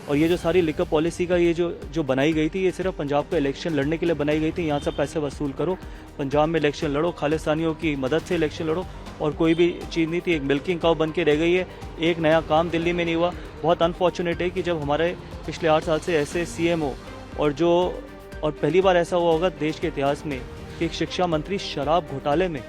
और ये जो सारी लिकर पॉलिसी का ये जो बनाई गई थी, ये सिर्फ पंजाब का इलेक्शन लड़ने के लिए बनाई गई थी। यहाँ से पैसे वसूल करो, पंजाब में इलेक्शन लड़ो, खालिस्तानियों की मदद से इलेक्शन लड़ो, और कोई भी चीज़ नहीं थी। एक मिल्किंग काउ बन के रह गई है। एक नया काम दिल्ली में नहीं हुआ। बहुत अनफॉर्चुनेट है कि जब हमारे पिछले 8 साल से ऐसे सीएम हो, और पहली बार ऐसा हुआ होगा देश के इतिहास में कि एक शिक्षा मंत्री शराब घोटाले में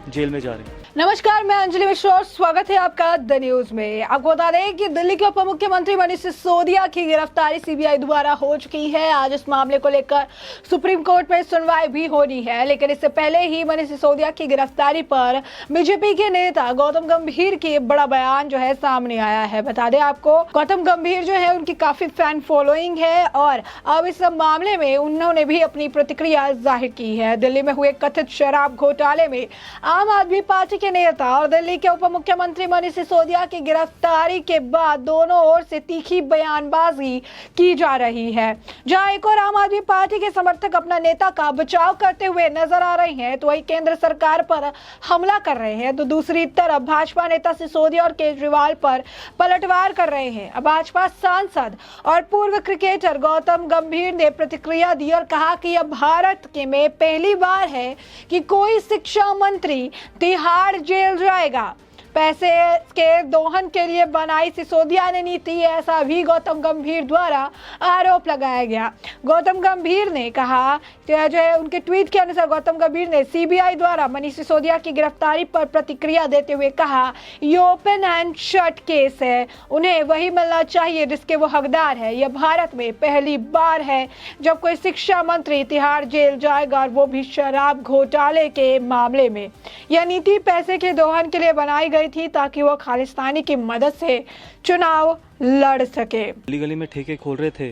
जेल में जा रहे हैं। नमस्कार, मैं अंजलि मिश्रा और स्वागत है आपका द न्यूज में। आपको बता दें कि दिल्ली के उप मुख्यमंत्री मनीष सिसोदिया की गिरफ्तारी सीबीआई द्वारा हो चुकी है। आज इस मामले को लेकर सुप्रीम कोर्ट में सुनवाई भी होनी है, लेकिन इससे पहले ही मनीष सिसोदिया की गिरफ्तारी पर बीजेपी के नेता गौतम गंभीर की बड़ा बयान जो है सामने आया है। बता दें आपको, गौतम गंभीर जो है उनकी काफी फैन फॉलोइंग है और अब इस मामले में उन्होंने भी अपनी प्रतिक्रिया जाहिर की है। दिल्ली में हुए कथित शराब घोटाले में आम आदमी पार्टी के नेता और दिल्ली के उप मुख्यमंत्री मनीष सिसोदिया की गिरफ्तारी के बाद दोनों ओर से तीखी बयानबाजी की जा रही है। जहां एक और आम आदमी पार्टी के समर्थक अपना नेता का बचाव करते हुए नजर आ रहे हैं, तो वही केंद्र सरकार पर हमला कर रहे हैं, तो दूसरी तरफ भाजपा नेता सिसोदिया और केजरीवाल पर पलटवार कर रहे हैं। अब भाजपा सांसद और पूर्व क्रिकेटर गौतम गंभीर ने प्रतिक्रिया दी और कहा कि यह भारत के में पहली बार है कि कोई शिक्षा मंत्री तिहाड़ जेल जाएगा। पैसे के दोहन के लिए बनाई सिसोदिया ने नीति, ऐसा भी गौतम गंभीर द्वारा आरोप लगाया गया। गौतम गंभीर ने कहा, जो है उनके ट्वीट के अनुसार गौतम गंभीर ने सीबीआई द्वारा मनीष सिसोदिया की गिरफ्तारी पर प्रतिक्रिया देते हुए कहा, ये ओपन एंड शट केस है, उन्हें वही मिलना चाहिए जिसके वो हकदार है। यह भारत में पहली बार है जब कोई शिक्षा मंत्री तिहाड़ जेल जाएगा, और वो भी शराब घोटाले के मामले में। यह नीति पैसे के दोहन के लिए बनाई गई थी ताकि वो खालिस्तानी की मदद से चुनाव लड़ सके। गली गली में ठेके खोल रहे थे,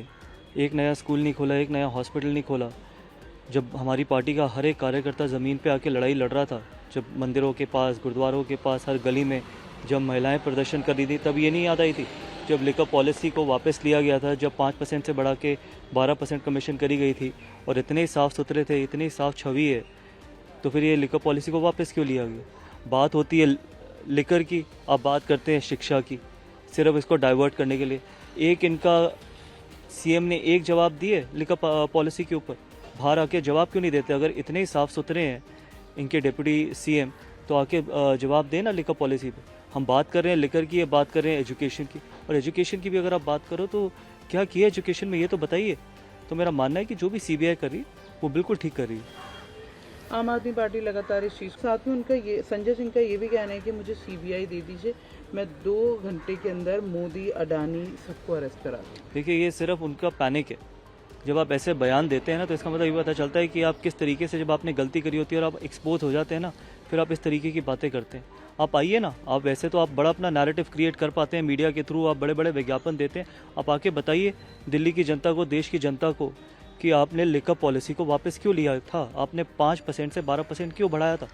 एक नया स्कूल नहीं खोला, एक नया हॉस्पिटल नहीं खोला। जब हमारी पार्टी का हर एक कार्यकर्ता ज़मीन पे आके लड़ाई लड़ रहा था, जब मंदिरों के पास, गुरुद्वारों के पास, हर गली में जब महिलाएं प्रदर्शन कर रही थी, तब ये नहीं याद आई थी। जब लिकर पॉलिसी को वापस लिया गया था, जब 5% से बढ़ा के 12% कमीशन करी गई थी, और इतने साफ़ सुथरे थे, इतनी साफ़ छवि है, तो फिर ये लिकर पॉलिसी को वापस क्यों लिया गया? बात होती है लिकर की, आप बात करते हैं शिक्षा की, सिर्फ इसको डाइवर्ट करने के लिए। एक इनका सीएम ने एक जवाब दिए लिकर पॉलिसी के ऊपर, बाहर आके जवाब क्यों नहीं देते? अगर इतने ही साफ़ सुथरे हैं इनके डिप्टी सीएम, तो आके जवाब देना लिकर पॉलिसी पे। हम बात कर रहे हैं लिकर की, बात कर रहे हैं एजुकेशन की, और एजुकेशन की भी अगर आप बात करो तो क्या किया एजुकेशन में, ये तो बताइए। तो मेरा मानना है कि जो भी सीबीआई कर रही वो बिल्कुल ठीक कर रही है। आम आदमी पार्टी लगातार इस चीज़, साथ में उनका ये संजय सिंह का ये भी कहना है कि मुझे सीबीआई दे दीजिए, मैं 2 घंटे के अंदर मोदी, अडानी सबको अरेस्ट करा दूँ। देखिए, ये सिर्फ उनका पैनिक है। जब आप ऐसे बयान देते हैं ना, तो इसका मतलब ये पता चलता है कि आप किस तरीके से, जब आपने गलती करी होती है और आप एक्सपोज हो जाते हैं ना, फिर आप इस तरीके की बातें करते हैं। आप आइए ना, आप वैसे तो आप बड़ा अपना नैरेटिव क्रिएट कर पाते हैं मीडिया के थ्रू, आप बड़े बड़े विज्ञापन देते हैं। आप आके बताइए दिल्ली की जनता को, देश की जनता को, कि आपने लिकर पॉलिसी को वापस क्यों लिया था? आपने 5% से 12% क्यों बढ़ाया था?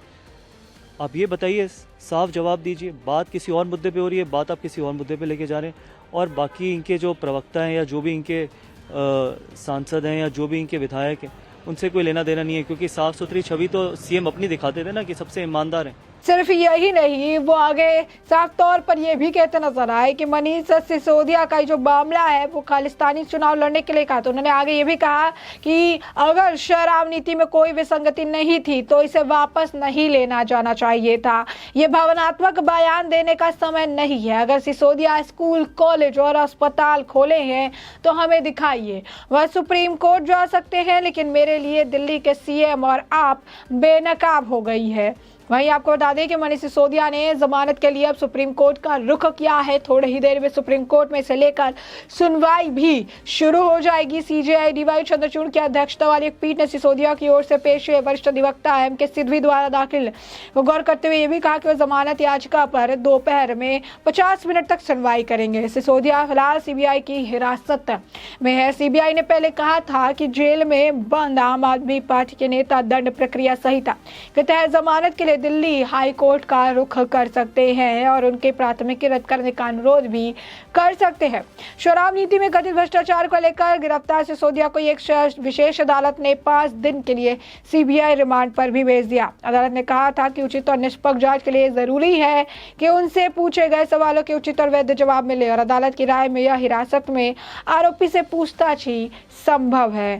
आप ये बताइए, साफ जवाब दीजिए। बात किसी और मुद्दे पे हो रही है, बात आप किसी और मुद्दे पे लेके जा रहे हैं। और बाकी इनके जो प्रवक्ता हैं, या जो भी इनके सांसद हैं, या जो भी इनके विधायक हैं, उनसे कोई लेना देना नहीं है, क्योंकि साफ सुथरी छवि तो सीएम अपनी दिखाते थे ना, कि सबसे ईमानदार हैं। सिर्फ यही नहीं, वो आगे साफ तौर पर यह भी कहते नजर आए कि मनीष सिसोदिया का जो मामला है वो खालिस्तानी चुनाव लड़ने के लिए कहा। तो उन्होंने आगे ये भी कहा कि अगर शराब नीति में कोई विसंगति नहीं थी तो इसे वापस नहीं लेना जाना चाहिए था। ये भावनात्मक बयान देने का समय नहीं है। अगर सिसोदिया स्कूल, कॉलेज और अस्पताल खोले हैं तो हमें दिखाइए। वह सुप्रीम कोर्ट जा सकते हैं, लेकिन मेरे लिए दिल्ली के सीएम और आप बेनकाब हो गई है। वहीं आपको बता दें कि मनीष सिसोदिया ने जमानत के लिए अब सुप्रीम कोर्ट का रुख किया है। थोड़ी ही देर में सुप्रीम कोर्ट में इसे लेकर सुनवाई भी शुरू हो जाएगी। सीजेआई डीवाई चंद्रचूड़ की अध्यक्षता वाली एक पीठ ने सिसोदिया की ओर से पेश हुए वरिष्ठ अधिवक्ता एम.के. सिद्धवी द्वारा दाखिल गौर करते हुए ये भी कहा कि वह जमानत याचिका पर दोपहर में 50 मिनट तक सुनवाई करेंगे। सिसोदिया फिलहाल सीबीआई की हिरासत में है। सीबीआई ने पहले कहा था कि जेल में बंद आम आदमी पार्टी के नेता दंड प्रक्रिया संहिता के तहत जमानत के लिए मामले दिल्ली हाई कोर्ट का रुख कर सकते हैं और उनके प्राथमिकी रद्द करने का अनुरोध भी कर सकते हैं। शराब नीति में कथित भ्रष्टाचार को लेकर गिरफ्तार सिसोदिया को एक विशेष अदालत ने 5 दिन के लिए सीबीआई रिमांड पर भी भेज दिया। अदालत ने कहा था कि उचित और निष्पक्ष जांच के लिए जरूरी है कि उनसे पूछे गए सवालों के उचित और वैध जवाब मिले और अदालत की राय में यह हिरासत में आरोपी से पूछताछ ही संभव है।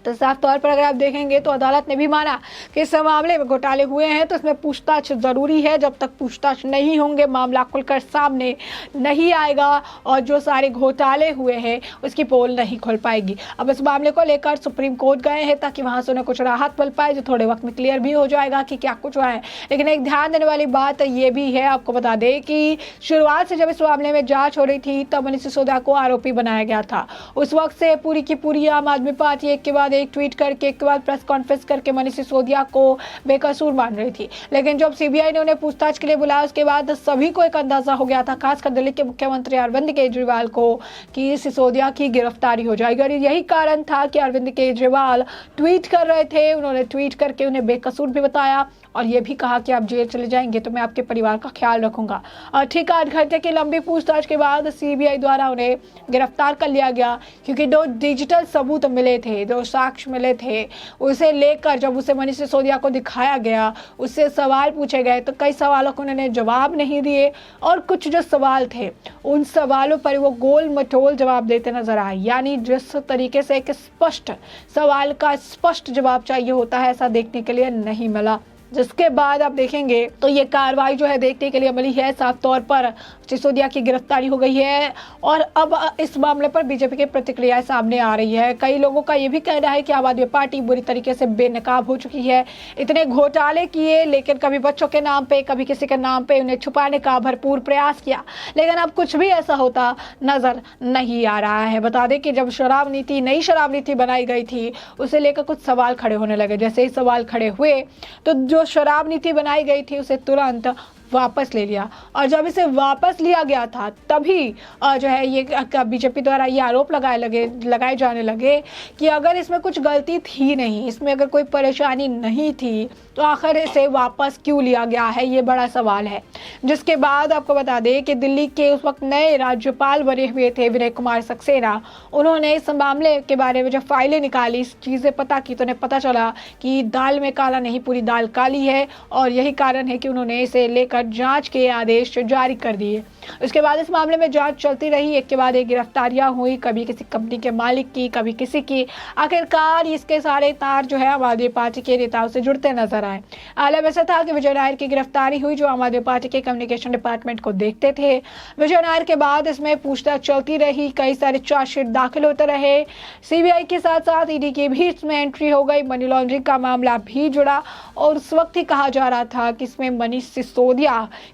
तो साफ तौर पर अगर आप देखेंगे तो अदालत ने भी माना कि इस मामले में घोटाले हुए हैं तो इसमें पूछताछ जरूरी है। जब तक पूछताछ नहीं होंगे मामला खुलकर सामने नहीं आएगा और जो सारे घोटाले हुए हैं उसकी पोल नहीं खुल पाएगी। अब इस मामले को लेकर सुप्रीम कोर्ट गए हैं ताकि वहां से उन्हें कुछ राहत मिल पाए, जो थोड़े वक्त में क्लियर भी हो जाएगा कि क्या कुछ हुआ है। लेकिन एक ध्यान देने वाली बात ये भी है, आपको बता दें कि शुरुआत से जब इस मामले में जाँच हो रही थी तब मनीष सिसोदिया को आरोपी बनाया गया था। उस वक्त से पूरी की पूरी आम आदमी पार्टी एक के बाद एक ट्वीट करके एक के बाद प्रेस कॉन्फ्रेंस करके मनीष सिसोदिया को बेकसूर मान रही थी। लेकिन जब सीबीआई ने उन्हें पूछताछ के लिए बुलाया उसके बाद सभी को एक अंदाजा हो गया था, खासकर दिल्ली के मुख्यमंत्री अरविंद केजरीवाल को, कि सिसोदिया की गिरफ्तारी हो जाएगी। और यही कारण था कि अरविंद केजरीवाल ट्वीट कर रहे थे। उन्होंने ट्वीट करके उन्हें बेकसूर भी बताया और ये भी कहा कि आप जेल चले जाएंगे तो मैं आपके परिवार का ख्याल रखूंगा। और ठीक 8 घंटे की लंबी पूछताछ के बाद सीबीआई द्वारा उन्हें गिरफ्तार कर लिया गया, क्योंकि 2 डिजिटल सबूत मिले थे, 2 साक्ष्य मिले थे। उसे लेकर जब उसे मनीष सिसोदिया को दिखाया गया, उससे सवाल पूछे गए तो कई सवालों को उन्होंने जवाब नहीं दिए और कुछ जो सवाल थे उन सवालों पर वो गोल मटोल जवाब देते नजर आए। यानी जिस तरीके से एक स्पष्ट सवाल का स्पष्ट जवाब चाहिए होता है, ऐसा देखने के लिए नहीं मिला। जिसके बाद आप देखेंगे तो ये कार्रवाई जो है देखने के लिए मिली है। साफ तौर पर सिसोदिया की गिरफ्तारी हो गई है और अब इस मामले पर बीजेपी की प्रतिक्रियाएं सामने आ रही है। कई लोगों का ये भी कहना है कि आम आदमी पार्टी बुरी तरीके से बेनकाब हो चुकी है। इतने घोटाले किए लेकिन कभी बच्चों के नाम पे कभी किसी के नाम पे उन्हें छुपाने का भरपूर प्रयास किया, लेकिन अब कुछ भी ऐसा होता नजर नहीं आ रहा है। बता दें कि जब नई शराब नीति बनाई गई थी उसे लेकर कुछ सवाल खड़े होने लगे। जैसे ही सवाल खड़े हुए तो जो शराब नीति बनाई गई थी उसे तुरंत वापस ले लिया और जब इसे वापस लिया गया था तभी जो है ये बीजेपी द्वारा ये आरोप लगाए जाने लगे कि अगर इसमें कुछ गलती थी नहीं, इसमें अगर कोई परेशानी नहीं थी तो आखिर इसे वापस क्यों लिया गया है, ये बड़ा सवाल है। जिसके बाद आपको बता दें कि दिल्ली के उस वक्त नए राज्यपाल बने हुए थे विनय कुमार सक्सेना, उन्होंने इस मामले के बारे में जब फाइलें निकाली, चीज़ें पता की तो उन्हें पता चला कि दाल में काला नहीं पूरी दाल काली है और यही कारण है कि उन्होंने इसे लेकर जांच के आदेश जारी कर दिए। उसके बाद इस मामले में जांच चलती रही, एक के बाद एक गिरफ्तारियां हुई, कभी किसी कंपनी के मालिक की कभी किसी की। आखिरकार इसके सारे तार जो है आम आदमी पार्टी के नेताओं से जुड़ते नजर आए। आलम ऐसा था कि विजय नायर की गिरफ्तारी हुई जो आम आदमी पार्टी के कम्युनिकेशन डिपार्टमेंट को देखते थे। विजय नायर के बाद इसमें पूछताछ चलती रही, कई सारे चार्जशीट दाखिल होते रहे। सीबीआई के साथ साथ ईडी की भी इसमें एंट्री हो गई, मनी लॉन्ड्रिंग का मामला भी जुड़ा और उस वक्त ही कहा जा रहा था कि इसमें मनीष सिसोदिया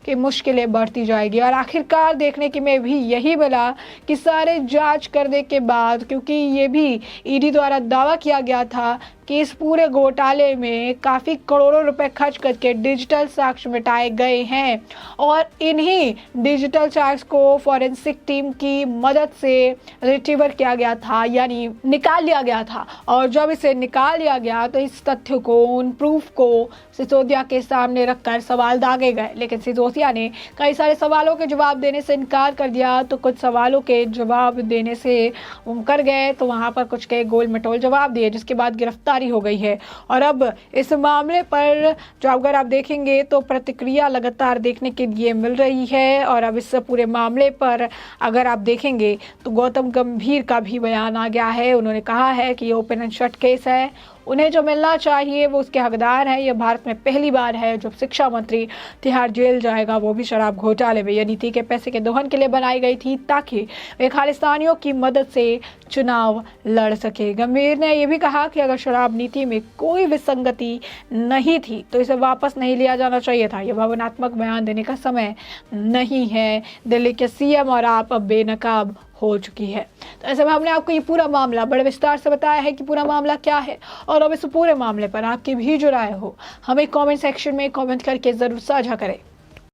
की मुश्किलें बढ़ती जाएगी। और आखिरकार देखने की में भी यही मिला कि सारे जांच करने के बाद, क्योंकि ये भी ईडी द्वारा दावा किया गया था कि इस पूरे घोटाले में काफ़ी करोड़ों रुपए खर्च करके डिजिटल साक्ष्य मिटाए गए हैं और इन्हीं डिजिटल साक्ष्य को फॉरेंसिक टीम की मदद से रिट्रीवर किया गया था, यानी निकाल लिया गया था। और जब इसे निकाल लिया गया तो इस तथ्य को, उन प्रूफ को सिसोदिया के सामने रखकर सवाल दागे गए, लेकिन सिसोदिया ने कई सारे सवालों के जवाब देने से इनकार कर दिया, तो कुछ सवालों के जवाब देने से मुकर गए तो वहाँ पर कुछ के गोल मटोल जवाब दिए, जिसके बाद गिरफ्तारी हो गई है। और अब इस मामले पर जो अगर आप देखेंगे तो प्रतिक्रिया लगातार देखने के लिए मिल रही है। और अब इस पूरे मामले पर अगर आप देखेंगे तो गौतम गंभीर का भी बयान आ गया है। उन्होंने कहा है कि ये ओपन एंड शट केस है, उन्हें जो मिलना चाहिए वो उसके हकदार हैं। यह भारत में पहली बार है जब शिक्षा मंत्री तिहाड़ जेल जाएगा, वो भी शराब घोटाले में। यह नीति के पैसे के दोहन के लिए बनाई गई थी ताकि वे खालिस्तानियों की मदद से चुनाव लड़ सके। गंभीर ने यह भी कहा कि अगर शराब नीति में कोई विसंगति नहीं थी तो इसे वापस नहीं लिया जाना चाहिए था। यह भावनात्मक बयान देने का समय नहीं है। दिल्ली के सीएम और आप अब बेनकाब हो चुकी है। तो ऐसे में हमने आपको ये पूरा मामला बड़े विस्तार से बताया है कि पूरा मामला क्या है और अब इस पूरे मामले पर आपकी भी जो राय हो हमें कमेंट सेक्शन में कमेंट करके ज़रूर साझा करें।